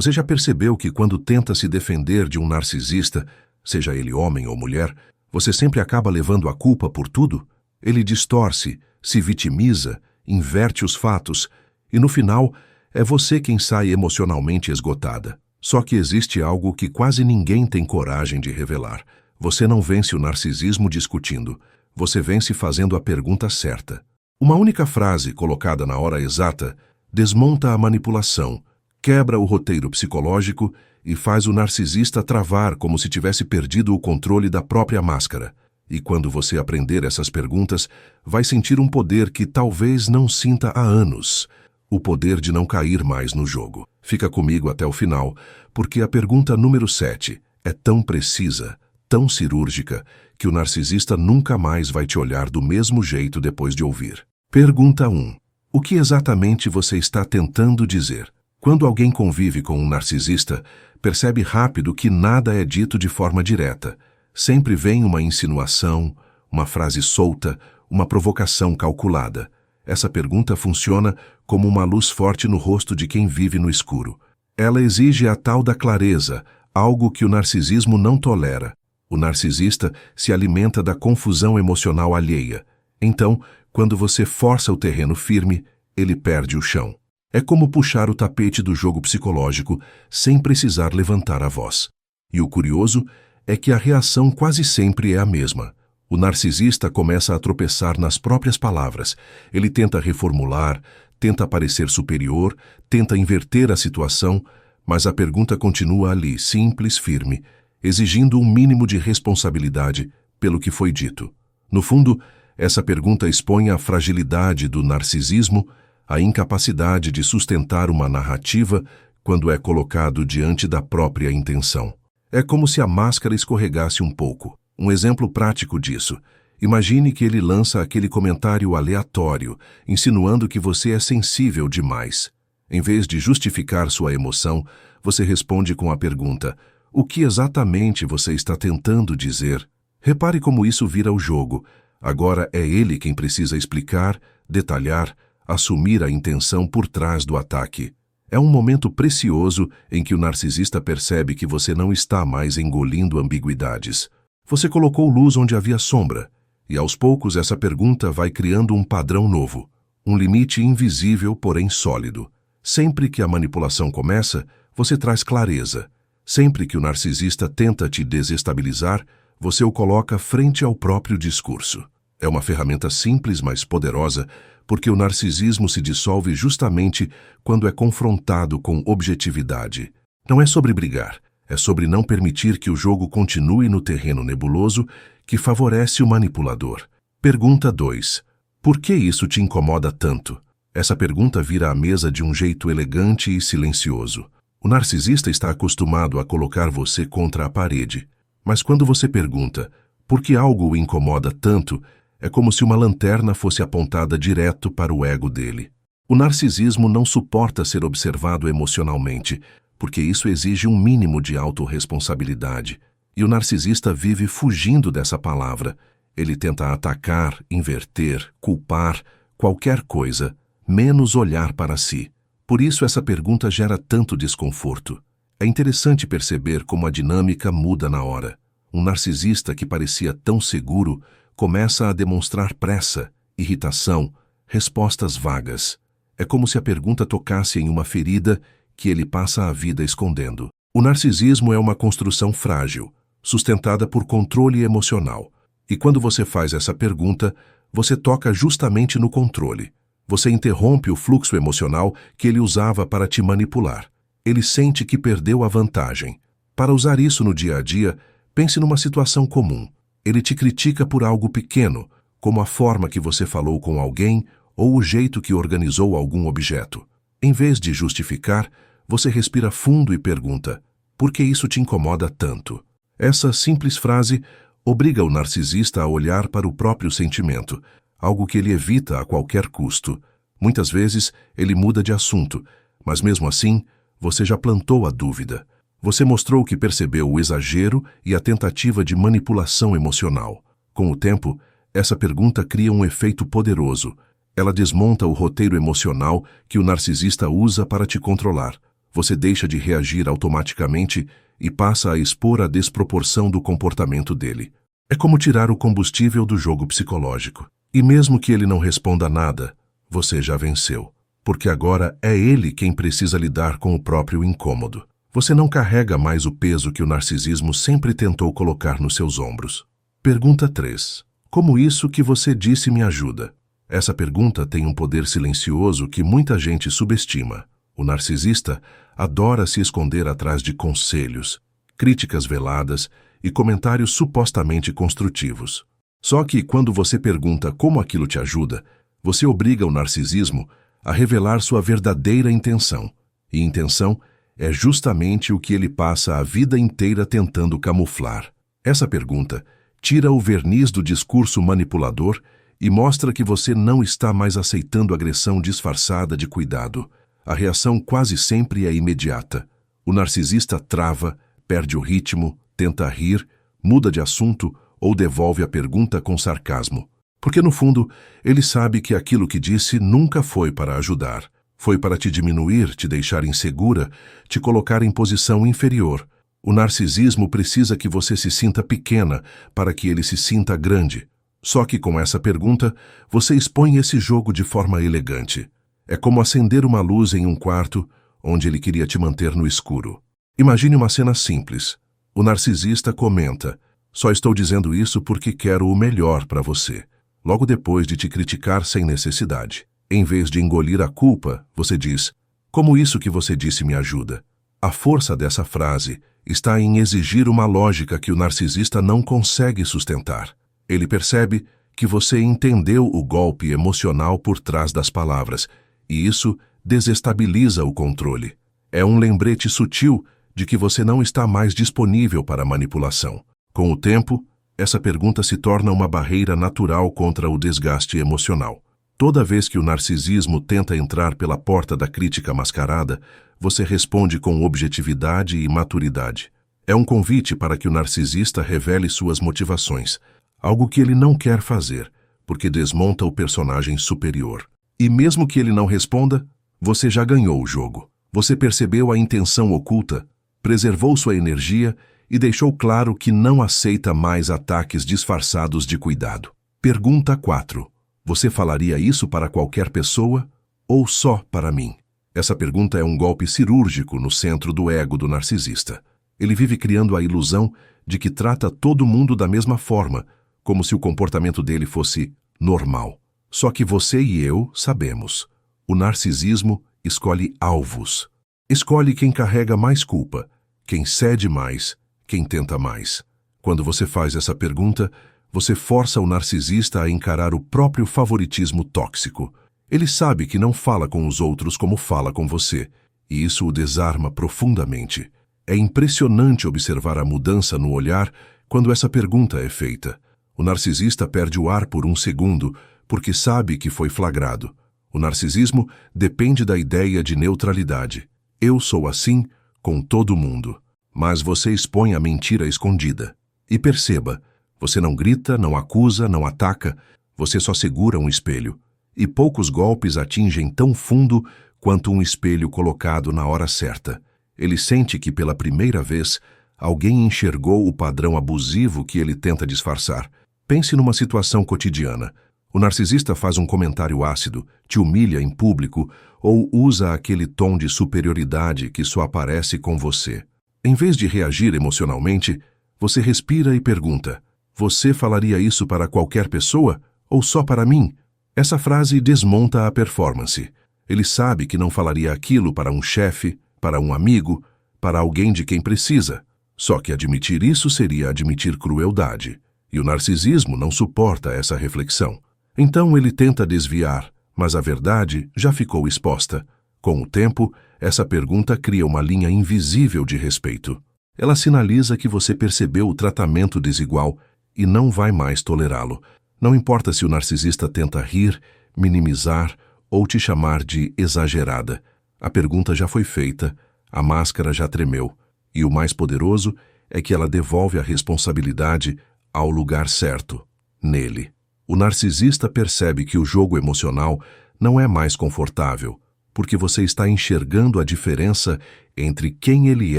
Você já percebeu que quando tenta se defender de um narcisista, seja ele homem ou mulher, você sempre acaba levando a culpa por tudo? Ele distorce, se vitimiza, inverte os fatos e, no final, é você quem sai emocionalmente esgotada. Só que existe algo que quase ninguém tem coragem de revelar. Você não vence o narcisismo discutindo. Você vence fazendo a pergunta certa. Uma única frase colocada na hora exata desmonta a manipulação, quebra o roteiro psicológico e faz o narcisista travar como se tivesse perdido o controle da própria máscara. E quando você aprender essas perguntas, vai sentir um poder que talvez não sinta há anos. O poder de não cair mais no jogo. Fica comigo até o final, porque a pergunta número 7 é tão precisa, tão cirúrgica, que o narcisista nunca mais vai te olhar do mesmo jeito depois de ouvir. Pergunta 1. O que exatamente você está tentando dizer? Quando alguém convive com um narcisista, percebe rápido que nada é dito de forma direta. Sempre vem uma insinuação, uma frase solta, uma provocação calculada. Essa pergunta funciona como uma luz forte no rosto de quem vive no escuro. Ela exige a tal da clareza, algo que o narcisismo não tolera. O narcisista se alimenta da confusão emocional alheia. Então, quando você força o terreno firme, ele perde o chão. É como puxar o tapete do jogo psicológico sem precisar levantar a voz. E o curioso é que a reação quase sempre é a mesma. O narcisista começa a tropeçar nas próprias palavras. Ele tenta reformular, tenta parecer superior, tenta inverter a situação, mas a pergunta continua ali, simples, firme, exigindo um mínimo de responsabilidade pelo que foi dito. No fundo, essa pergunta expõe a fragilidade do narcisismo, a incapacidade de sustentar uma narrativa quando é colocado diante da própria intenção. É como se a máscara escorregasse um pouco. Um exemplo prático disso. Imagine que ele lança aquele comentário aleatório, insinuando que você é sensível demais. Em vez de justificar sua emoção, você responde com a pergunta: o que exatamente você está tentando dizer? Repare como isso vira o jogo. Agora é ele quem precisa explicar, detalhar, assumir a intenção por trás do ataque. É um momento precioso em que o narcisista percebe que você não está mais engolindo ambiguidades. Você colocou luz onde havia sombra, e aos poucos essa pergunta vai criando um padrão novo, um limite invisível, porém sólido. Sempre que a manipulação começa, você traz clareza. Sempre que o narcisista tenta te desestabilizar, você o coloca frente ao próprio discurso. É uma ferramenta simples, mas poderosa, porque o narcisismo se dissolve justamente quando é confrontado com objetividade. Não é sobre brigar. É sobre não permitir que o jogo continue no terreno nebuloso que favorece o manipulador. Pergunta 2. Por que isso te incomoda tanto? Essa pergunta vira a mesa de um jeito elegante e silencioso. O narcisista está acostumado a colocar você contra a parede. Mas quando você pergunta por que algo o incomoda tanto, é como se uma lanterna fosse apontada direto para o ego dele. O narcisismo não suporta ser observado emocionalmente, porque isso exige um mínimo de autorresponsabilidade. E o narcisista vive fugindo dessa palavra. Ele tenta atacar, inverter, culpar, qualquer coisa, menos olhar para si. Por isso essa pergunta gera tanto desconforto. É interessante perceber como a dinâmica muda na hora. Um narcisista que parecia tão seguro começa a demonstrar pressa, irritação, respostas vagas. É como se a pergunta tocasse em uma ferida que ele passa a vida escondendo. O narcisismo é uma construção frágil, sustentada por controle emocional. E quando você faz essa pergunta, você toca justamente no controle. Você interrompe o fluxo emocional que ele usava para te manipular. Ele sente que perdeu a vantagem. Para usar isso no dia a dia, pense numa situação comum. Ele te critica por algo pequeno, como a forma que você falou com alguém ou o jeito que organizou algum objeto. Em vez de justificar, você respira fundo e pergunta: por que isso te incomoda tanto? Essa simples frase obriga o narcisista a olhar para o próprio sentimento, algo que ele evita a qualquer custo. Muitas vezes, ele muda de assunto, mas mesmo assim, você já plantou a dúvida. Você mostrou que percebeu o exagero e a tentativa de manipulação emocional. Com o tempo, essa pergunta cria um efeito poderoso. Ela desmonta o roteiro emocional que o narcisista usa para te controlar. Você deixa de reagir automaticamente e passa a expor a desproporção do comportamento dele. É como tirar o combustível do jogo psicológico. E mesmo que ele não responda nada, você já venceu. Porque agora é ele quem precisa lidar com o próprio incômodo. Você não carrega mais o peso que o narcisismo sempre tentou colocar nos seus ombros. Pergunta 3. Como isso que você disse me ajuda? Essa pergunta tem um poder silencioso que muita gente subestima. O narcisista adora se esconder atrás de conselhos, críticas veladas e comentários supostamente construtivos. Só que quando você pergunta como aquilo te ajuda, você obriga o narcisismo a revelar sua verdadeira intenção. E intenção é justamente o que ele passa a vida inteira tentando camuflar. Essa pergunta tira o verniz do discurso manipulador e mostra que você não está mais aceitando agressão disfarçada de cuidado. A reação quase sempre é imediata. O narcisista trava, perde o ritmo, tenta rir, muda de assunto ou devolve a pergunta com sarcasmo. Porque, no fundo, ele sabe que aquilo que disse nunca foi para ajudar. Foi para te diminuir, te deixar insegura, te colocar em posição inferior. O narcisismo precisa que você se sinta pequena para que ele se sinta grande. Só que com essa pergunta, você expõe esse jogo de forma elegante. É como acender uma luz em um quarto onde ele queria te manter no escuro. Imagine uma cena simples. O narcisista comenta: "Só estou dizendo isso porque quero o melhor para você." Logo depois de te criticar sem necessidade. Em vez de engolir a culpa, você diz: "Como isso que você disse me ajuda?" A força dessa frase está em exigir uma lógica que o narcisista não consegue sustentar. Ele percebe que você entendeu o golpe emocional por trás das palavras, e isso desestabiliza o controle. É um lembrete sutil de que você não está mais disponível para manipulação. Com o tempo, essa pergunta se torna uma barreira natural contra o desgaste emocional. Toda vez que o narcisismo tenta entrar pela porta da crítica mascarada, você responde com objetividade e maturidade. É um convite para que o narcisista revele suas motivações, algo que ele não quer fazer, porque desmonta o personagem superior. E mesmo que ele não responda, você já ganhou o jogo. Você percebeu a intenção oculta, preservou sua energia e deixou claro que não aceita mais ataques disfarçados de cuidado. Pergunta 4. Você falaria isso para qualquer pessoa ou só para mim? Essa pergunta é um golpe cirúrgico no centro do ego do narcisista. Ele vive criando a ilusão de que trata todo mundo da mesma forma, como se o comportamento dele fosse normal. Só que você e eu sabemos. O narcisismo escolhe alvos. Escolhe quem carrega mais culpa, quem cede mais, quem tenta mais. Quando você faz essa pergunta, você força o narcisista a encarar o próprio favoritismo tóxico. Ele sabe que não fala com os outros como fala com você, e isso o desarma profundamente. É impressionante observar a mudança no olhar quando essa pergunta é feita. O narcisista perde o ar por um segundo, porque sabe que foi flagrado. O narcisismo depende da ideia de neutralidade. Eu sou assim com todo mundo. Mas você expõe a mentira escondida. E perceba, você não grita, não acusa, não ataca, você só segura um espelho. E poucos golpes atingem tão fundo quanto um espelho colocado na hora certa. Ele sente que pela primeira vez alguém enxergou o padrão abusivo que ele tenta disfarçar. Pense numa situação cotidiana. O narcisista faz um comentário ácido, te humilha em público ou usa aquele tom de superioridade que só aparece com você. Em vez de reagir emocionalmente, você respira e pergunta: "Você falaria isso para qualquer pessoa ou só para mim?" Essa frase desmonta a performance. Ele sabe que não falaria aquilo para um chefe, para um amigo, para alguém de quem precisa. Só que admitir isso seria admitir crueldade. E o narcisismo não suporta essa reflexão. Então ele tenta desviar, mas a verdade já ficou exposta. Com o tempo, essa pergunta cria uma linha invisível de respeito. Ela sinaliza que você percebeu o tratamento desigual e não vai mais tolerá-lo. Não importa se o narcisista tenta rir, minimizar ou te chamar de exagerada. A pergunta já foi feita, a máscara já tremeu. E o mais poderoso é que ela devolve a responsabilidade ao lugar certo, nele. O narcisista percebe que o jogo emocional não é mais confortável. porque você está enxergando a diferença entre quem ele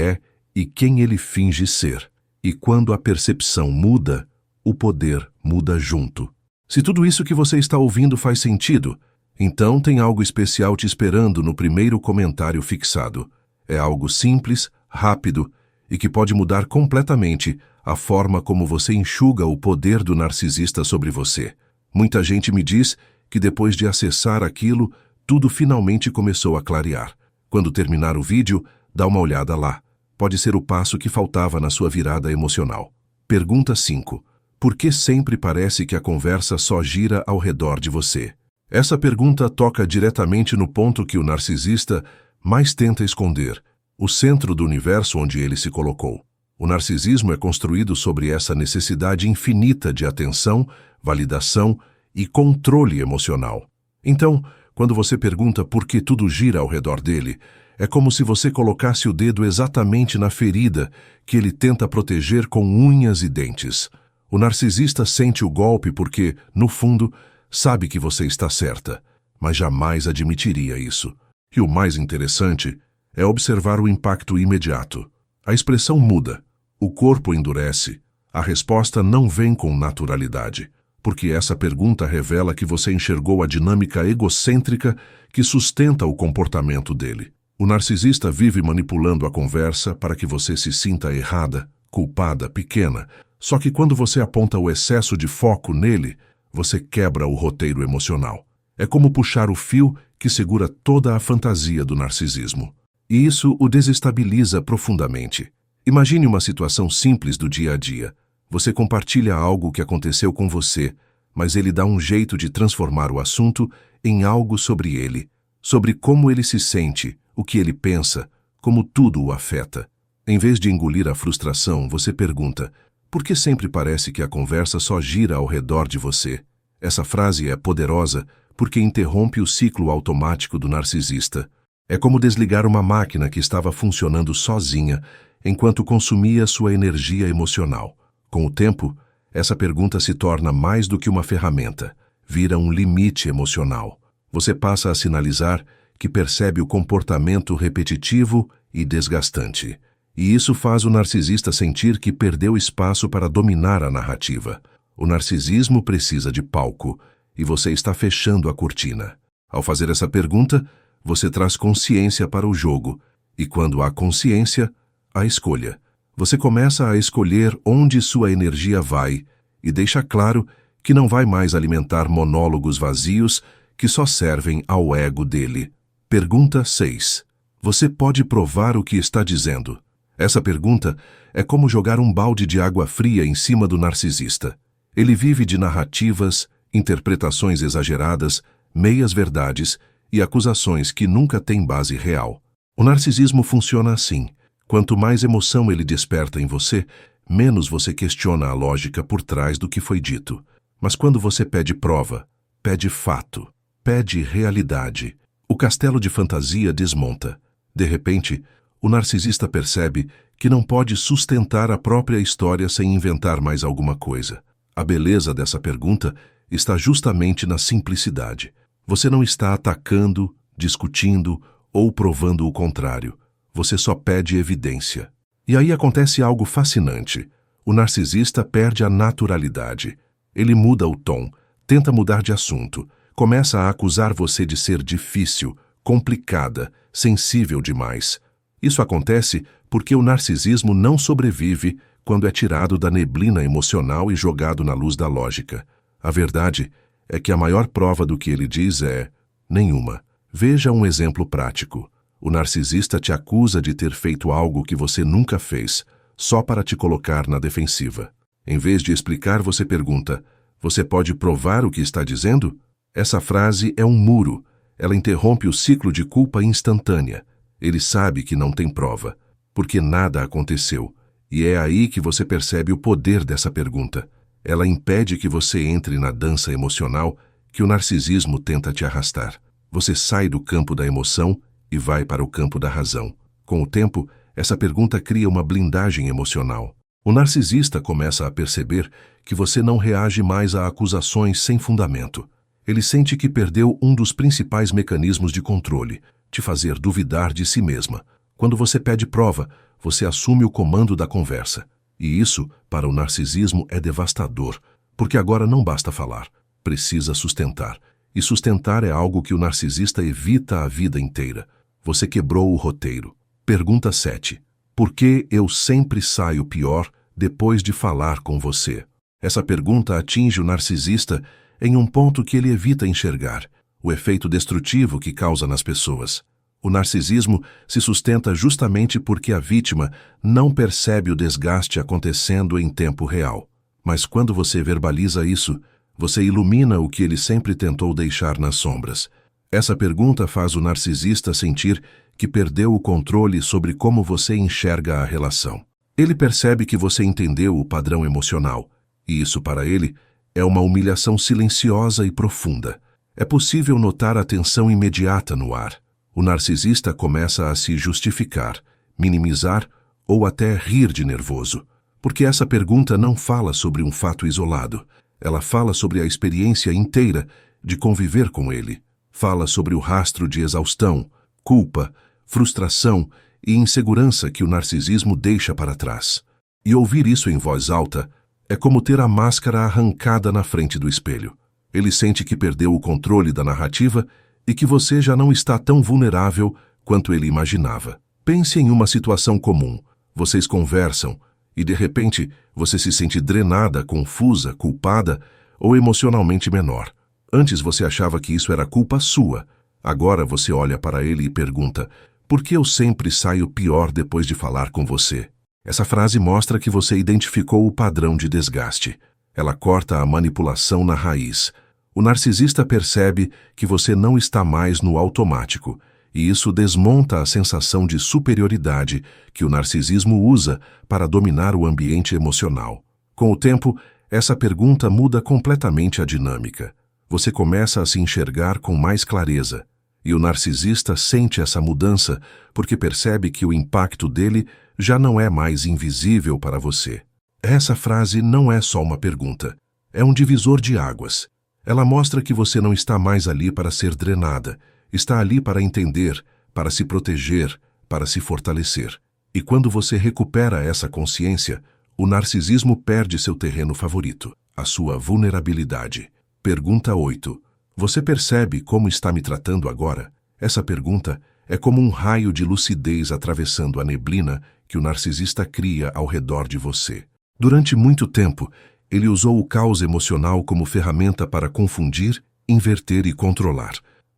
é e quem ele finge ser. E quando a percepção muda, o poder muda junto. Se tudo isso que você está ouvindo faz sentido, então tem algo especial te esperando no primeiro comentário fixado. É algo simples, rápido e que pode mudar completamente a forma como você enxuga o poder do narcisista sobre você. Muita gente me diz que depois de acessar aquilo, tudo finalmente começou a clarear. Quando terminar o vídeo, dá uma olhada lá. Pode ser o passo que faltava na sua virada emocional. Pergunta 5. Por que sempre parece que a conversa só gira ao redor de você? Essa pergunta toca diretamente no ponto que o narcisista mais tenta esconder, o centro do universo onde ele se colocou. O narcisismo é construído sobre essa necessidade infinita de atenção, validação e controle emocional. Então, quando você pergunta por que tudo gira ao redor dele, é como se você colocasse o dedo exatamente na ferida que ele tenta proteger com unhas e dentes. O narcisista sente o golpe porque, no fundo, sabe que você está certa, mas jamais admitiria isso. E o mais interessante é observar o impacto imediato. A expressão muda, o corpo endurece, a resposta não vem com naturalidade, porque essa pergunta revela que você enxergou a dinâmica egocêntrica que sustenta o comportamento dele. O narcisista vive manipulando a conversa para que você se sinta errada, culpada, pequena. Só que quando você aponta o excesso de foco nele, você quebra o roteiro emocional. É como puxar o fio que segura toda a fantasia do narcisismo. E isso o desestabiliza profundamente. Imagine uma situação simples do dia a dia. Você compartilha algo que aconteceu com você, mas ele dá um jeito de transformar o assunto em algo sobre ele, sobre como ele se sente, o que ele pensa, como tudo o afeta. Em vez de engolir a frustração, você pergunta: por que sempre parece que a conversa só gira ao redor de você? Essa frase é poderosa porque interrompe o ciclo automático do narcisista. É como desligar uma máquina que estava funcionando sozinha enquanto consumia sua energia emocional. Com o tempo, essa pergunta se torna mais do que uma ferramenta, vira um limite emocional. Você passa a sinalizar que percebe o comportamento repetitivo e desgastante. E isso faz o narcisista sentir que perdeu espaço para dominar a narrativa. O narcisismo precisa de palco, e você está fechando a cortina. Ao fazer essa pergunta, você traz consciência para o jogo, e quando há consciência, há escolha. Você começa a escolher onde sua energia vai, e deixa claro que não vai mais alimentar monólogos vazios que só servem ao ego dele. Pergunta 6. Você pode provar o que está dizendo? Essa pergunta é como jogar um balde de água fria em cima do narcisista. Ele vive de narrativas, interpretações exageradas, meias-verdades e acusações que nunca têm base real. O narcisismo funciona assim. Quanto mais emoção ele desperta em você, menos você questiona a lógica por trás do que foi dito. Mas quando você pede prova, pede fato, pede realidade, o castelo de fantasia desmonta. De repente, o narcisista percebe que não pode sustentar a própria história sem inventar mais alguma coisa. A beleza dessa pergunta está justamente na simplicidade. Você não está atacando, discutindo ou provando o contrário. Você só pede evidência. E aí acontece algo fascinante. O narcisista perde a naturalidade. Ele muda o tom, tenta mudar de assunto, começa a acusar você de ser difícil, complicada, sensível demais. Isso acontece porque o narcisismo não sobrevive quando é tirado da neblina emocional e jogado na luz da lógica. A verdade é que a maior prova do que ele diz é nenhuma. Veja um exemplo prático. O narcisista te acusa de ter feito algo que você nunca fez, só para te colocar na defensiva. Em vez de explicar, você pergunta: você pode provar o que está dizendo? Essa frase é um muro. Ela interrompe o ciclo de culpa instantânea. Ele sabe que não tem prova, porque nada aconteceu. E é aí que você percebe o poder dessa pergunta. Ela impede que você entre na dança emocional que o narcisismo tenta te arrastar. Você sai do campo da emoção e vai para o campo da razão. Com o tempo, essa pergunta cria uma blindagem emocional. O narcisista começa a perceber que você não reage mais a acusações sem fundamento. Ele sente que perdeu um dos principais mecanismos de controle. te fazer duvidar de si mesma. Quando você pede prova, você assume o comando da conversa. E isso, para o narcisismo, é devastador, porque agora não basta falar, precisa sustentar. E sustentar é algo que o narcisista evita a vida inteira. Você quebrou o roteiro. Pergunta 7. Por que eu sempre saio pior depois de falar com você? Essa pergunta atinge o narcisista em um ponto que ele evita enxergar: o efeito destrutivo que causa nas pessoas. O narcisismo se sustenta justamente porque a vítima não percebe o desgaste acontecendo em tempo real. Mas quando você verbaliza isso, você ilumina o que ele sempre tentou deixar nas sombras. Essa pergunta faz o narcisista sentir que perdeu o controle sobre como você enxerga a relação. Ele percebe que você entendeu o padrão emocional, e isso para ele é uma humilhação silenciosa e profunda. É possível notar a tensão imediata no ar. O narcisista começa a se justificar, minimizar ou até rir de nervoso, porque essa pergunta não fala sobre um fato isolado. Ela fala sobre a experiência inteira de conviver com ele. Fala sobre o rastro de exaustão, culpa, frustração e insegurança que o narcisismo deixa para trás. E ouvir isso em voz alta é como ter a máscara arrancada na frente do espelho. Ele sente que perdeu o controle da narrativa e que você já não está tão vulnerável quanto ele imaginava. Pense em uma situação comum. Vocês conversam e, de repente, você se sente drenada, confusa, culpada ou emocionalmente menor. Antes você achava que isso era culpa sua. Agora você olha para ele e pergunta: por que eu sempre saio pior depois de falar com você? Essa frase mostra que você identificou o padrão de desgaste. Ela corta a manipulação na raiz. O narcisista percebe que você não está mais no automático, e isso desmonta a sensação de superioridade que o narcisismo usa para dominar o ambiente emocional. Com o tempo, essa pergunta muda completamente a dinâmica. Você começa a se enxergar com mais clareza, e o narcisista sente essa mudança porque percebe que o impacto dele já não é mais invisível para você. Essa frase não é só uma pergunta, é um divisor de águas. Ela mostra que você não está mais ali para ser drenada, está ali para entender, para se proteger, para se fortalecer. E quando você recupera essa consciência, o narcisismo perde seu terreno favorito, a sua vulnerabilidade. Pergunta 8. Você percebe como está me tratando agora? Essa pergunta é como um raio de lucidez atravessando a neblina que o narcisista cria ao redor de você. Durante muito tempo, ele usou o caos emocional como ferramenta para confundir, inverter e controlar.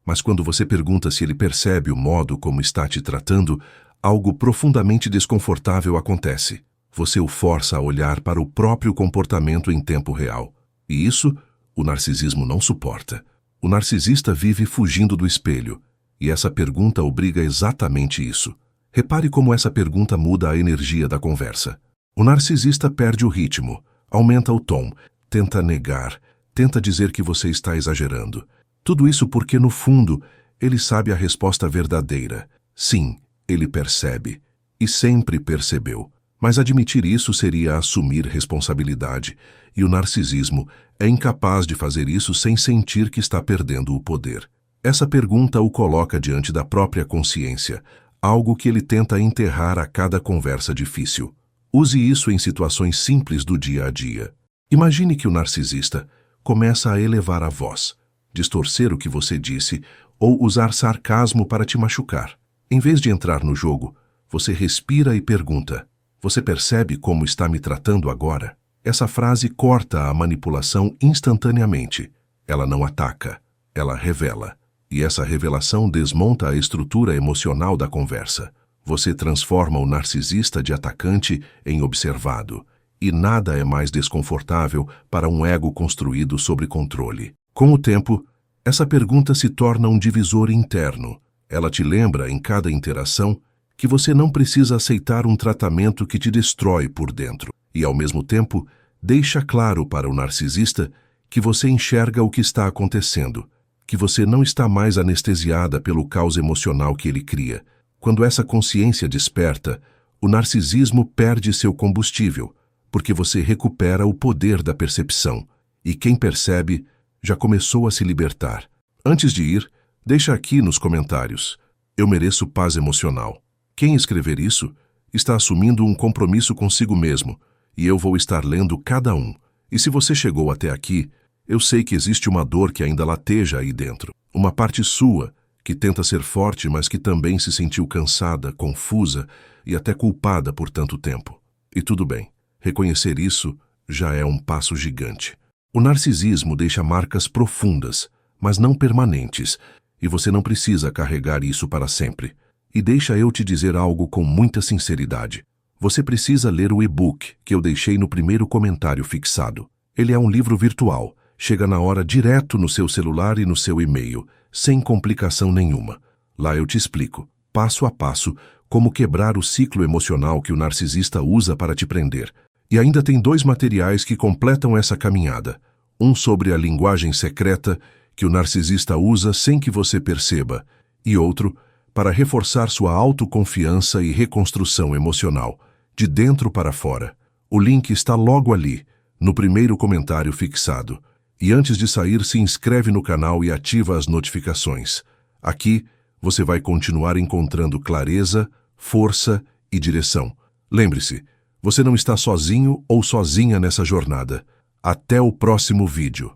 Mas quando você pergunta se ele percebe o modo como está te tratando, algo profundamente desconfortável acontece. Você o força a olhar para o próprio comportamento em tempo real. E isso, o narcisismo não suporta. O narcisista vive fugindo do espelho, e essa pergunta obriga exatamente isso. Repare como essa pergunta muda a energia da conversa. O narcisista perde o ritmo, aumenta o tom, tenta negar, tenta dizer que você está exagerando. Tudo isso porque, no fundo, ele sabe a resposta verdadeira. Sim, ele percebe. E sempre percebeu. Mas admitir isso seria assumir responsabilidade, e o narcisismo é incapaz de fazer isso sem sentir que está perdendo o poder. Essa pergunta o coloca diante da própria consciência, algo que ele tenta enterrar a cada conversa difícil. Use isso em situações simples do dia a dia. Imagine que o narcisista começa a elevar a voz, distorcer o que você disse ou usar sarcasmo para te machucar. Em vez de entrar no jogo, você respira e pergunta: você percebe como está me tratando agora? Essa frase corta a manipulação instantaneamente. Ela não ataca, ela revela. E essa revelação desmonta a estrutura emocional da conversa. Você transforma o narcisista de atacante em observado. E nada é mais desconfortável para um ego construído sob controle. Com o tempo, essa pergunta se torna um divisor interno. Ela te lembra, em cada interação, que você não precisa aceitar um tratamento que te destrói por dentro. E, ao mesmo tempo, deixa claro para o narcisista que você enxerga o que está acontecendo, que você não está mais anestesiada pelo caos emocional que ele cria. Quando essa consciência desperta, o narcisismo perde seu combustível, porque você recupera o poder da percepção, e quem percebe já começou a se libertar. Antes de ir, deixa aqui nos comentários: Eu mereço paz emocional. Quem escrever isso está assumindo um compromisso consigo mesmo, e eu vou estar lendo cada um. E se você chegou até aqui, eu sei que existe uma dor que ainda lateja aí dentro. Uma parte sua que tenta ser forte, mas que também se sentiu cansada, confusa e até culpada por tanto tempo. E tudo bem, reconhecer isso já é um passo gigante. O narcisismo deixa marcas profundas, mas não permanentes, e você não precisa carregar isso para sempre. E deixa eu te dizer algo com muita sinceridade. Você precisa ler o e-book que eu deixei no primeiro comentário fixado. Ele é um livro virtual, chega na hora direto no seu celular e no seu e-mail, sem complicação nenhuma. Lá eu te explico, passo a passo, como quebrar o ciclo emocional que o narcisista usa para te prender. E ainda tem 2 materiais que completam essa caminhada. Um sobre a linguagem secreta que o narcisista usa sem que você perceba, e outro para reforçar sua autoconfiança e reconstrução emocional, de dentro para fora. O link está logo ali, no primeiro comentário fixado. E antes de sair, se inscreve no canal e ativa as notificações. Aqui, você vai continuar encontrando clareza, força e direção. Lembre-se, você não está sozinho ou sozinha nessa jornada. Até o próximo vídeo.